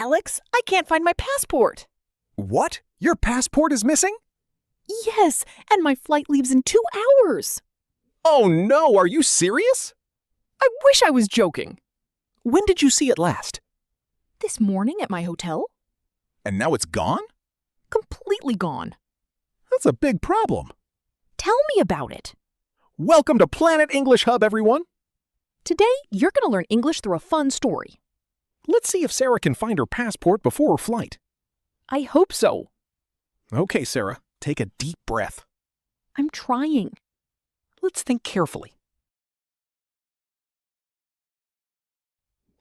Alex, I can't find my passport. What? Your passport is missing? Yes, and my flight leaves in 2 hours. Oh no, are you serious? I wish I was joking. When did you see it last? This morning at my hotel? And now it's gone? Completely gone. That's a big problem. Tell me about it. Welcome to Planet English Hub, everyone. Today, you're going to learn English through a fun story. Let's see if Sarah can find her passport before her flight. I hope so. Okay, Sarah, take a deep breath. I'm trying. Let's think carefully.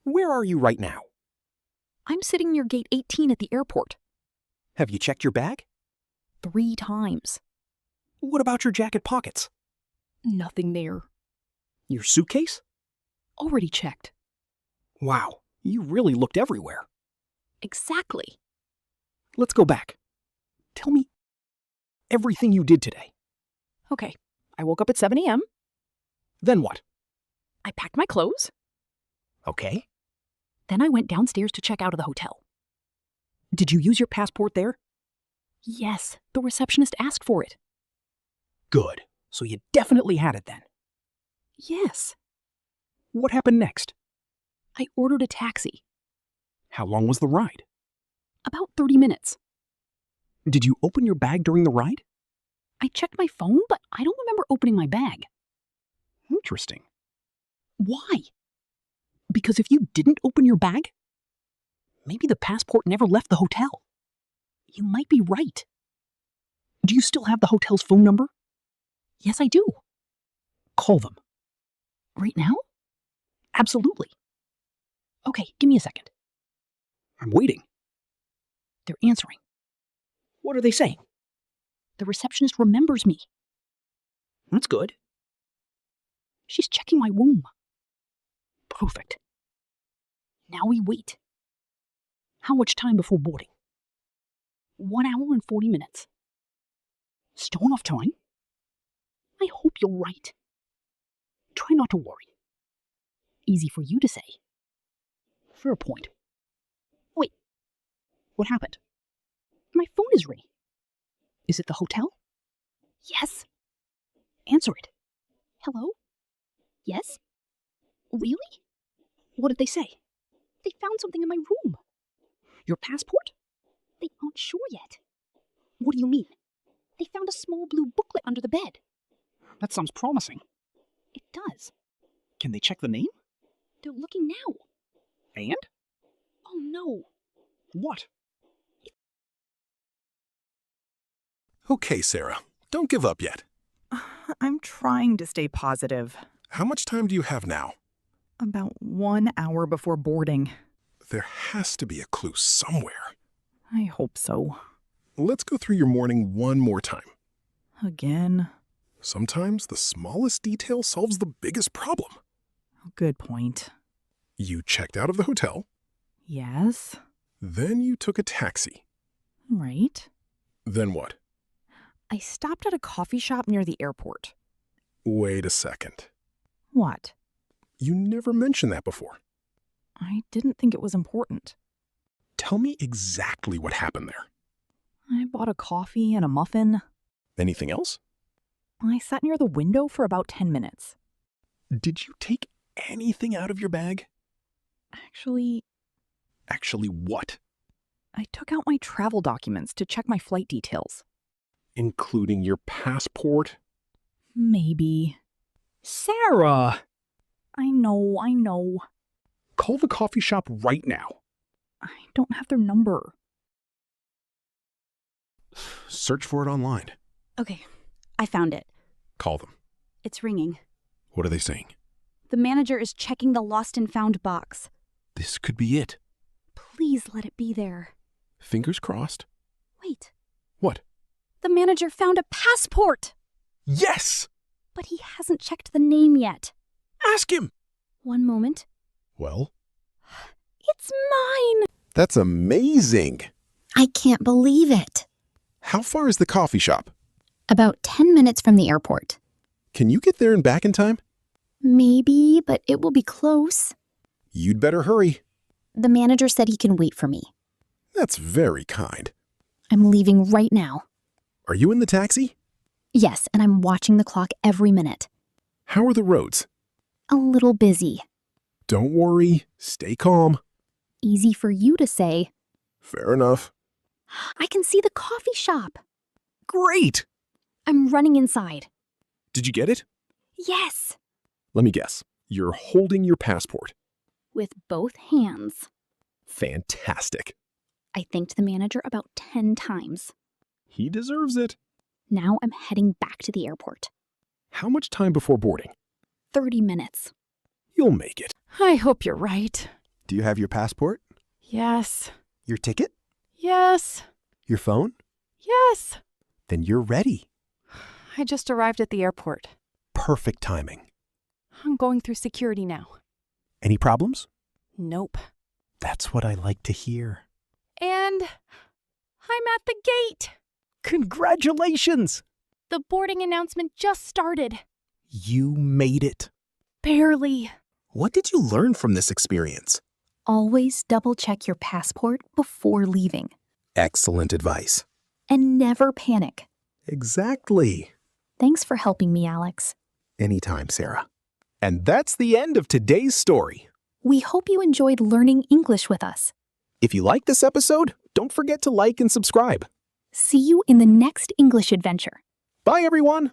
Where are you right now? I'm sitting near gate 18 at the airport. Have you checked your bag? 3 times. What about your jacket pockets? Nothing there. Your suitcase? Already checked. Wow, you really looked everywhere. Exactly. Let's go back. Tell me everything you did today. Okay, I woke up at 7 a.m. Then what? I packed my clothes. Okay. Then I went downstairs to check out of the hotel. Did you use your passport there? Yes, the receptionist asked for it. Good. So you definitely had it then. Yes. What happened next? I ordered a taxi. How long was the ride? About 30 minutes. Did you open your bag during the ride? I checked my phone, but I don't remember opening my bag. Interesting. Why? Because if you didn't open your bag, maybe the passport never left the hotel. You might be right. Do you still have the hotel's phone number? Yes, I do. Call them. Right now? Absolutely. Okay, give me a second. I'm waiting. They're answering. What are they saying? The receptionist remembers me. That's good. She's checking my womb. Perfect. Now we wait. How much time before boarding? 1 hour and 40 minutes. Still enough time? I hope you're right. Try not to worry. Easy for you to say. Fair point. Wait. What happened? My phone is ringing. Is it the hotel? Yes. Answer it. Hello? Yes? Really? What did they say? They found something in my room. Your passport? They aren't sure yet. What do you mean? They found a small blue booklet under the bed. That sounds promising. It does. Can they check the name? They're looking now. And? Oh no. What? Okay, Sarah, don't give up yet. I'm trying to stay positive. How much time do you have now? About 1 hour before boarding. There has to be a clue somewhere. I hope so. Let's go through your morning one more time. Again? Sometimes the smallest detail solves the biggest problem. Good point. You checked out of the hotel. Yes? Then you took a taxi. Right. Then what? I stopped at a coffee shop near the airport. Wait a second. What? You never mentioned that before. I didn't think it was important. Tell me exactly what happened there. I bought a coffee and a muffin. Anything else? I sat near the window for about 10 minutes. Did you take anything out of your bag? Actually, Actually what? I took out my travel documents to check my flight details. Including your passport? Maybe. Sarah! I know. Call the coffee shop right now. I don't have their number. Search for it online. Okay, I found it. Call them. It's ringing. What are they saying? The manager is checking the lost and found box. This could be it. Please let it be there. Fingers crossed. Wait, What? the manager found a passport! Yes! But he hasn't checked the name yet. Ask him! One moment. Well? It's mine! That's amazing! I can't believe it. How far is the coffee shop? About 10 minutes from the airport. Can you get there and back in time? Maybe, but it will be close. You'd better hurry. The manager said he can wait for me. That's very kind. I'm leaving right now. Are you in the taxi? Yes, and I'm watching the clock every minute. How are the roads? A little busy. Don't worry. Stay calm. Easy for you to say. Fair enough. I can see the coffee shop. Great! I'm running inside. Did you get it? Yes! Let me guess. You're holding your passport. With both hands. Fantastic. I thanked the manager about 10 times. He deserves it. Now I'm heading back to the airport. How much time before boarding? 30 minutes. You'll make it. I hope you're right. Do you have your passport? Yes. Your ticket? Yes. Your phone? Yes. Then you're ready. I just arrived at the airport. Perfect timing. I'm going through security now. Any problems? Nope. That's what I like to hear. And I'm at the gate. Congratulations! The boarding announcement just started. You made it. Barely. What did you learn from this experience? Always double check your passport before leaving. Excellent advice. And never panic. Exactly. Thanks for helping me, Alex. Anytime, Sarah. And that's the end of today's story. We hope you enjoyed learning English with us. If you like this episode, don't forget to like and subscribe. See you in the next English adventure. Bye, everyone!